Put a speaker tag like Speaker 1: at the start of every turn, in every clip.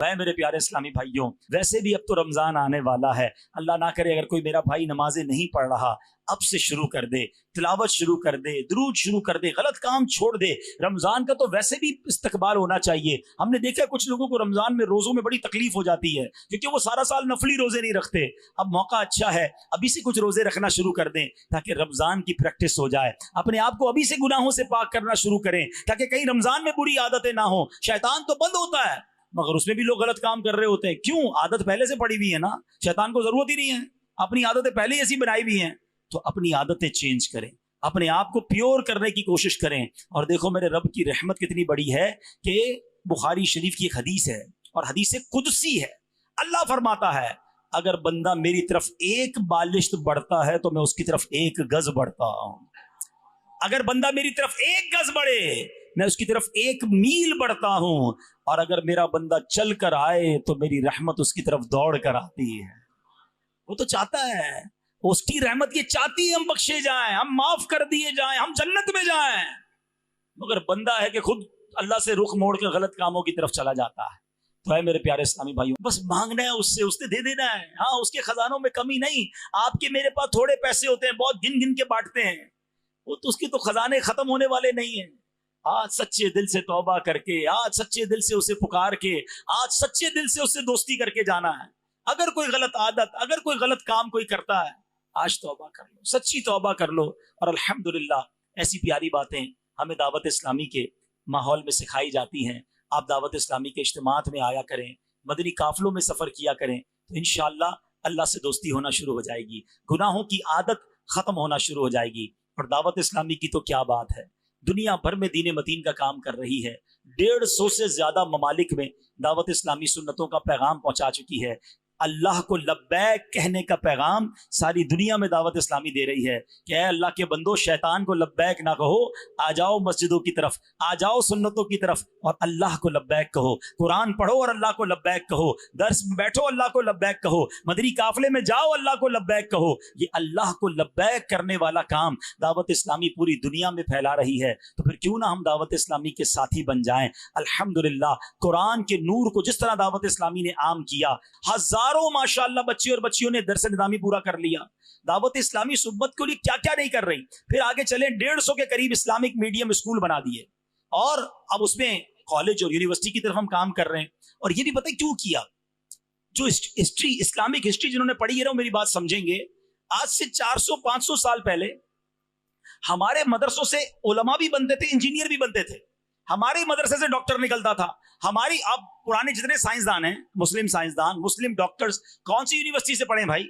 Speaker 1: मैं मेरे प्यारे इस्लामी भाइयों, वैसे भी अब तो रमजान आने वाला है। अल्लाह ना करे अगर कोई मेरा भाई नमाजें नहीं पढ़ रहा, अब से शुरू कर दे, तिलावत शुरू कर दे, दुरूद शुरू कर दे, गलत काम छोड़ दे। रमजान का तो वैसे भी इस्तकबाल होना चाहिए। हमने देखा कुछ लोगों को रमजान में रोजों में बड़ी तकलीफ हो जाती है क्योंकि वो सारा साल नफली रोजे नहीं रखते। अब मौका अच्छा है, अभी से कुछ रोजे रखना शुरू कर दें ताकि रमजान की प्रैक्टिस हो जाए। अपने आप को अभी से गुनाहों से पाक करना शुरू करें ताकि कहीं रमजान में बुरी आदतें ना हो। शैतान तो बंद होता है मगर उसमें भी लोग गलत काम कर रहे होते हैं। क्यों? आदत पहले से पड़ी हुई है ना, शैतान को जरूरत ही नहीं है, अपनी आदतें पहले ही ऐसी बनाई हुई हैं। तो अपनी आदतें चेंज करें, अपने आप को प्योर करने की कोशिश करें। और देखो मेरे रब की रहमत कितनी बड़ी है कि बुखारी शरीफ की एक हदीस है और हदीस कुदसी है। अल्लाह फरमाता है अगर बंदा मेरी तरफ एक बालिश बढ़ता है तो मैं उसकी तरफ एक गज बढ़ता हूं। अगर बंदा मेरी तरफ एक गज बढ़े मैं उसकी तरफ एक मील बढ़ता हूं। और अगर मेरा बंदा चल कर आए तो मेरी रहमत उसकी तरफ दौड़ कर आती है। वो तो चाहता है, उसकी रहमत ये चाहती है हम बख्शे जाएं, हम माफ कर दिए जाएं, हम जन्नत में जाएं। मगर बंदा है कि खुद अल्लाह से रुख मोड़ के गलत कामों की तरफ चला जाता है। तो है मेरे प्यारे इस्लामी भाइयों, बस मांगना है उससे, उसने दे देना है। हाँ, उसके खजानों में कमी नहीं। आपके मेरे पास थोड़े पैसे होते हैं, बहुत गिन गिन के बांटते हैं, वो तो उसके तो खजाने खत्म होने वाले नहीं है। आज सच्चे दिल से तौबा करके, आज सच्चे दिल से उसे पुकार के, आज सच्चे दिल से उससे दोस्ती करके जाना है। अगर कोई गलत आदत, अगर कोई गलत काम कोई करता है, आज तौबा कर लो, सच्ची तौबा कर लो। और अल्हम्दुलिल्लाह ऐसी प्यारी बातें हमें दावत इस्लामी के माहौल में सिखाई जाती हैं। आप दावत इस्लामी के इज्तिमात में आया करें, मदनी काफिलों में सफर किया करें, तो इंशाअल्लाह अल्लाह से दोस्ती होना शुरू हो जाएगी, गुनाहों की आदत खत्म होना शुरू हो जाएगी। और दावत इस्लामी की तो क्या बात है, दुनिया भर में दीन मतीन का काम कर रही है। 150 से ज्यादा ममालिक में दावत इस्लामी सुन्नतों का पैगाम पहुंचा चुकी है। अल्लाह को लब्बैक कहने का पैगाम सारी दुनिया में दावत इस्लामी दे रही है कि ऐ अल्लाह के बंदो, शैतान को लब्बैक ना कहो, आ जाओ मस्जिदों की तरफ, आ जाओ सुन्नतों की तरफ और अल्लाह को लब्बैक कहो। कुरान पढ़ो और अल्लाह को लब्बैक कहो, दर्स में बैठो अल्लाह को लब्बैक कहो, मदनी काफिले में जाओ अल्लाह को लब्बैक कहो। ये अल्लाह को लब्बैक करने वाला काम दावत इस्लामी पूरी दुनिया में फैला रही है। तो फिर क्यों ना हम दावत इस्लामी के साथी बन जाएं। अल्हम्दुलिल्लाह कुरान के नूर को जिस तरह दावत इस्लामी ने आम किया, हजारों माशाअल्लाह बच्चे और बच्चियों ने दरस निज़ामी पूरा कर लिया। दावत इस्लामी सुब्बत के लिए क्या क्या नहीं कर रही। फिर आगे चले 150 के करीब इस्लामिक मीडियम स्कूल बना दिए और अब उसमें कॉलेज और यूनिवर्सिटी की तरफ हम काम कर रहे हैं। और ये भी पता है क्यों किया? जो हिस्ट्री, इस्लामिक हिस्ट्री जिन्होंने पढ़ी है ना, मेरी बात समझेंगे। आज से 400-500 साल पहले हमारे मदरसों से उलमा भी बनते थे, इंजीनियर भी बनते थे। हमारे मदरसे से डॉक्टर निकलता था। हमारी अब पुराने जितने साइंसदान हैं, मुस्लिम साइंसदान, मुस्लिम डॉक्टर्स, कौन सी यूनिवर्सिटी से पढ़े भाई?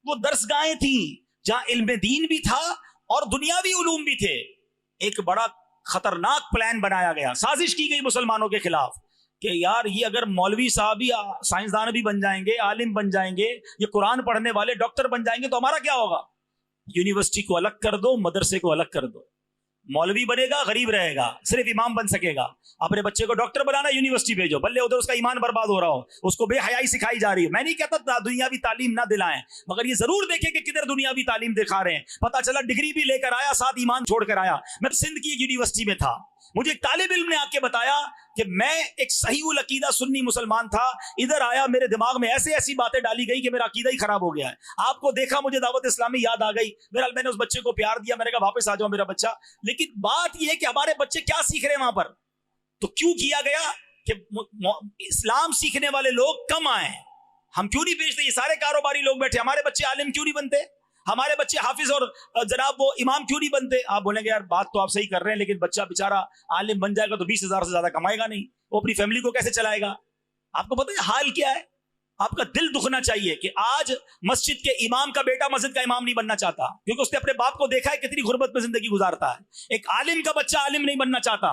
Speaker 1: वो दरसगाहें थी जहां इल्म दीन भी था और दुनियावी उलूम भी थे। एक बड़ा खतरनाक प्लान बनाया गया, साजिश की गई मुसलमानों के खिलाफ कि यार ये अगर मौलवी साहब भी साइंसदान भी बन जाएंगे, आलिम बन जाएंगे, ये कुरान पढ़ने वाले डॉक्टर बन जाएंगे तो हमारा क्या होगा? यूनिवर्सिटी को अलग कर दो, मदरसे को अलग कर दो। मौलवी बनेगा गरीब रहेगा, सिर्फ इमाम बन सकेगा। अपने बच्चे को डॉक्टर बनाना, यूनिवर्सिटी भेजो, भले उधर उसका ईमान बर्बाद हो रहा हो, उसको बेहयाई सिखाई जा रही है। मैं नहीं कहता दुनियावी तालीम ना दिलाएं, मगर ये जरूर देखें कि किधर दुनियावी तालीम दिखा रहे हैं। पता चला डिग्री भी लेकर आया, साथ ईमान छोड़ कर आया। मैं सिंध की एक यूनिवर्सिटी में था, मुझे एक तालिब इल्म ने आके बताया कि मैं एक सही उल अकीदा सुन्नी मुसलमान था, इधर आया मेरे दिमाग में ऐसे ऐसी बातें डाली गई कि मेरा अकीदा ही खराब हो गया है। आपको देखा, मुझे दावत इस्लामी याद आ गई। मैंने उस बच्चे को प्यार दिया, मैंने कहा वापस आ जाओ मेरा बच्चा। लेकिन बात यह है कि हमारे बच्चे क्या सीख रहे हैं वहां पर? तो क्यों किया गया कि इस्लाम सीखने वाले लोग कम आए। हम क्यों नहीं भेजते? ये सारे कारोबारी लोग बैठे, हमारे बच्चे आलिम क्यों नहीं बनते? हमारे बच्चे हाफिज और जनाब वो इमाम क्यों नहीं बनते? आप बोलेंगे यार बात तो आप सही कर रहे हैं, लेकिन बच्चा बेचारा आलिम बन जाएगा तो 20,000 से ज्यादा कमाएगा नहीं, वो अपनी फैमिली को कैसे चलाएगा? आपको पता है हाल क्या है? आपका दिल दुखना चाहिए कि आज मस्जिद के इमाम का बेटा मस्जिद का इमाम नहीं बनना चाहता क्योंकि उसने अपने बाप को देखा है कितनी गुर्बत में जिंदगी गुजारता है। एक आलिम का बच्चा आलिम नहीं बनना चाहता।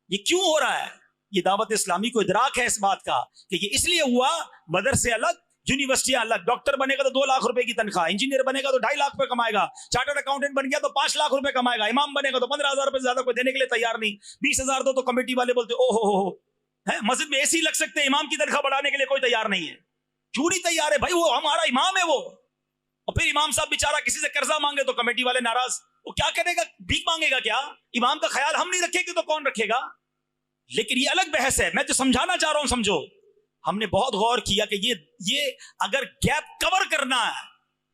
Speaker 1: ये क्यों हो रहा है? ये दावत इस्लामी को इदराक है इस बात का कि ये इसलिए हुआ, मदरसे अलग, यूनिवर्सिटियां अलग। डॉक्टर बनेगा तो 2 लाख रुपए की तनख्वाह, इंजीनियर बनेगा तो 2.5 लाख रुपए कमाएगा, चार्टर्ड अकाउंटेंट बन गया तो 5 लाख रुपए कमाएगा, इमाम बनेगा तो 15,000 रुपए से ज्यादा कोई देने के लिए तैयार नहीं। 20,000 दो तो कमेटी वाले बोलते ओ हो है, मस्जिद में एसी लग सकते हैं, इमाम की तनख्वाह बढ़ाने के लिए कोई तैयार नहीं है। क्यों नहीं तैयार है भाई? वो हमारा इमाम है वो। और फिर इमाम साहब बेचारा किसी से कर्जा मांगे तो कमेटी वाले नाराज, वो क्या करेगा? भीख मांगेगा क्या? इमाम का ख्याल हम नहीं रखेंगे तो कौन रखेगा? लेकिन ये अलग बहस है। मैं जो समझाना चाह रहा हूं समझो, ہم نے بہت غور کیا کہ یہ اگر گیپ کور کرنا ہے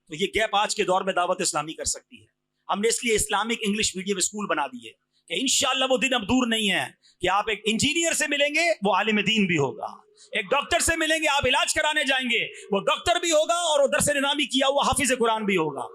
Speaker 1: تو یہ گیپ آج کے دور میں دعوت اسلامی کر سکتی ہے. ہم نے اس لیے اسلامک انگلش میڈیم اسکول بنا دیے کہ انشاءاللہ وہ دن اب دور نہیں ہے کہ آپ ایک انجینئر سے ملیں گے وہ عالم دین بھی ہوگا, ایک ڈاکٹر سے ملیں گے آپ علاج کرانے جائیں گے وہ ڈاکٹر بھی ہوگا اور وہ درس نظامی کیا ہوا حافظ قرآن بھی ہوگا.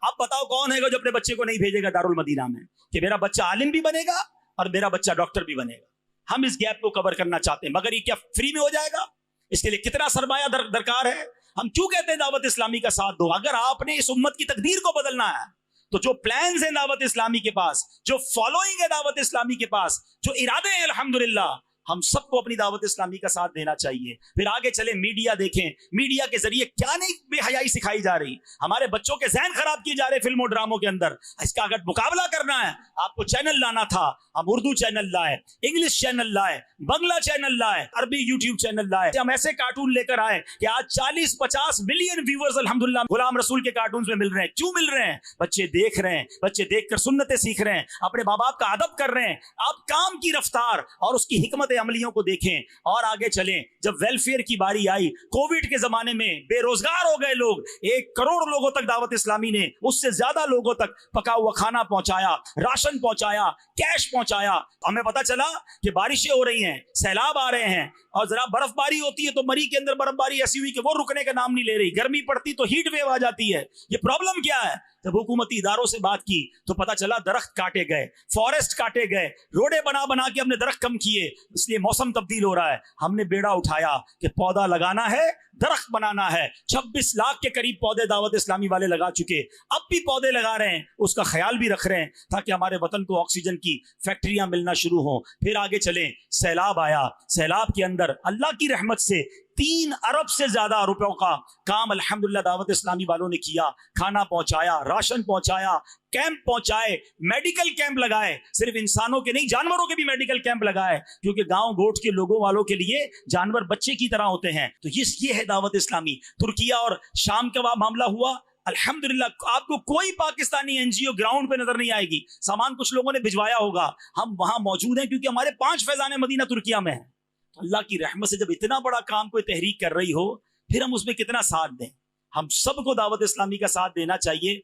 Speaker 1: اب بتاؤ کون ہے جو اپنے بچے کو نہیں بھیجے گا دارالمدینہ میں کہ میرا بچہ عالم بھی بنے گا اور میرا بچہ ڈاکٹر بھی بنے گا. ہم اس گیپ کو کور کرنا چاہتے ہیں, مگر یہ کیا فری میں ہو جائے گا؟ اس کے لیے کتنا سرمایہ درکار ہے. ہم کیوں کہتے ہیں دعوت اسلامی کا ساتھ دو؟ اگر آپ نے اس امت کی تقدیر کو بدلنا ہے تو جو پلانز ہیں دعوت اسلامی کے پاس, جو فالوئنگ ہے دعوت اسلامی کے پاس, جو ارادے ہیں الحمدللہ, ہم سب کو اپنی دعوت اسلامی کا ساتھ دینا چاہیے. پھر آگے چلے میڈیا دیکھیں, میڈیا کے ذریعے کیا نہیں بے حیائی سکھائی جا رہی, ہمارے بچوں کے ذہن خراب کیے جا رہے فلموں ڈراموں کے اندر. اس کا اگر مقابلہ کرنا ہے آپ کو چینل لانا تھا, ہم اردو چینل لائے, انگلش چینل لائے, بنگلہ چینل لائے, عربی یوٹیوب چینل لائے. ہم ایسے کارٹون لے کر آئے کہ آج 40-50 ملین ویورز الحمدللہ غلام رسول کے کارٹونز میں مل رہے ہیں. کیوں مل رہے ہیں؟ بچے دیکھ رہے ہیں, بچے دیکھ کر سنتیں سیکھ رہے ہیں, اپنے ماں باپ کا ادب کر رہے ہیں. آپ کام کی رفتار اور اس کی حکمت عملیوں کو دیکھیں. اور آگے چلیں, جب ویلفیئر کی باری آئی, کووڈ کے زمانے میں بے روزگار ہو گئے لوگ, 1 کروڑ لوگوں تک دعوت اسلامی نے, اس سے زیادہ لوگوں تک پکا ہوا کھانا پہنچایا, راشن پہنچایا, کیش پہنچایا. ہمیں پتا چلا کہ بارشیں ہو رہی ہیں, سیلاب آ رہے ہیں, اور ذرا برف باری ہوتی ہے تو مری کے اندر برف باری ایسی ہوئی کہ وہ رکنے کا نام نہیں لے رہی, گرمی پڑتی تو ہیٹ ویو آ جاتی ہے. یہ پرابلم کیا ہے؟ جب حکومتی اداروں سے بات کی تو پتا چلا درخت کاٹے گئے, فارسٹ کاٹے گئے, روڈے بنا کے ہم نے درخت کم کیے, اس لیے موسم تبدیل ہو رہا ہے. ہم نے بیڑا اٹھایا کہ پودا لگانا ہے, درخت بنانا ہے. 26 لاکھ کے قریب پودے دعوت اسلامی والے لگا چکے, اب بھی پودے لگا رہے ہیں, اس کا خیال بھی رکھ رہے ہیں تاکہ ہمارے وطن کو آکسیجن کی فیکٹریاں ملنا شروع ہوں. پھر آگے چلیں, سیلاب آیا, سیلاب کے اندر اللہ کی رحمت سے 3 ارب سے زیادہ روپیوں کا کام الحمدللہ دعوت اسلامی والوں نے کیا. کھانا پہنچایا, راشن پہنچایا, کیمپ پہنچائے, میڈیکل کیمپ لگائے, صرف انسانوں کے نہیں جانوروں کے بھی میڈیکل کیمپ لگائے, کیونکہ گاؤں گوٹ کے لوگوں والوں کے لیے جانور بچے کی طرح ہوتے ہیں. تو یہ ہے دعوت اسلامی. ترکیہ اور شام کا معاملہ ہوا, الحمدللہ آپ کو کوئی پاکستانی این جی او گراؤنڈ پہ نظر نہیں آئے گی. سامان کچھ لوگوں نے بھجوایا ہوگا, ہم وہاں موجود ہیں کیونکہ ہمارے 5 فیضان مدینہ ترکیہ میں ہیں. اللہ کی رحمت سے جب اتنا بڑا کام کوئی تحریک کر رہی ہو, پھر ہم اس میں کتنا ساتھ دیں. ہم سب کو دعوت اسلامی کا ساتھ دینا چاہیے.